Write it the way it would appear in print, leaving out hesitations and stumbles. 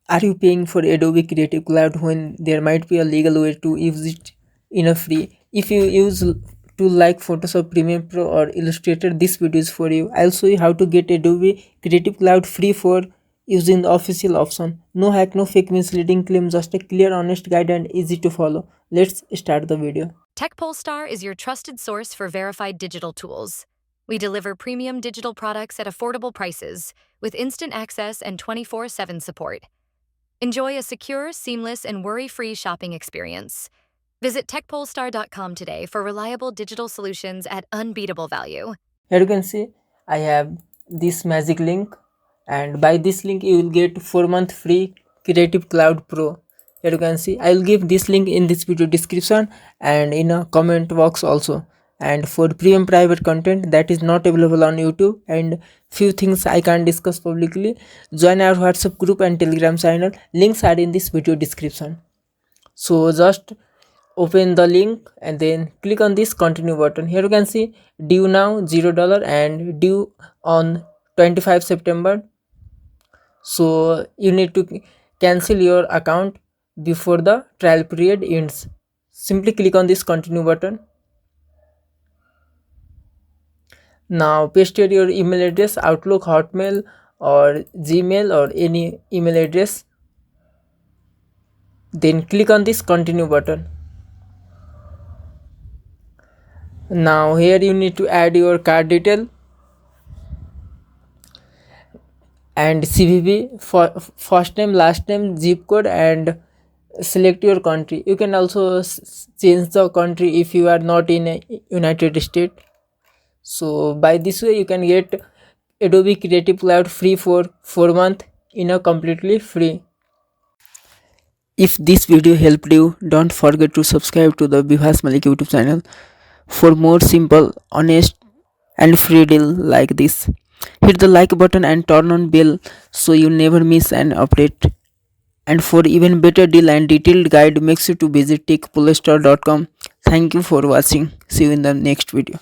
Are you paying for Adobe Creative Cloud when there might be a legal way to use it in a free? If you use tool like Photoshop Premiere Pro or Illustrator, this video is for you. I'll show you how to get Adobe Creative Cloud free for using the official option. No hack, no fake misleading claim, just a clear, honest guide and easy to follow. Let's start the video. TechPolestar is your trusted source for verified digital tools. We deliver premium digital products at affordable prices with instant access and 24/7 support. Enjoy a secure, seamless, and worry-free shopping experience. Visit techpolestar.com today for reliable digital solutions at unbeatable value. Here you can see I have this magic link, and by this link you will get 4-month free Creative Cloud Pro. Here you can see I will give this link in this video description and in a comment box also. And for premium private content that is not available on YouTube and few things I can't discuss publicly, join our WhatsApp group and Telegram channel. Links are in this video description. So just open the link and then click on this continue button. Here you can see due now $0 and due on 25 September. So you need to cancel your account before the trial period ends. Simply click on this continue button. Now paste here your email address, Outlook, Hotmail or Gmail or any email address. Then click on this continue button. Now here you need to add your card detail and CVV, for first name, last name, zip code, and select your country. You can also change the country if you are not in a United States. So by this way you can get Adobe Creative Cloud free for 4 months in a completely free. If this video helped you, don't forget to subscribe to the 𝐓𝐰𝐢𝐭𝐚�с𝐫𝐚𝐦 YouTube channel for more simple, honest and free deal like this. Hit the like button and turn on bell so you never miss an update. And for even better deal and detailed guide, make sure to visit techpolestar.com. Thank you for watching. See you in the next video.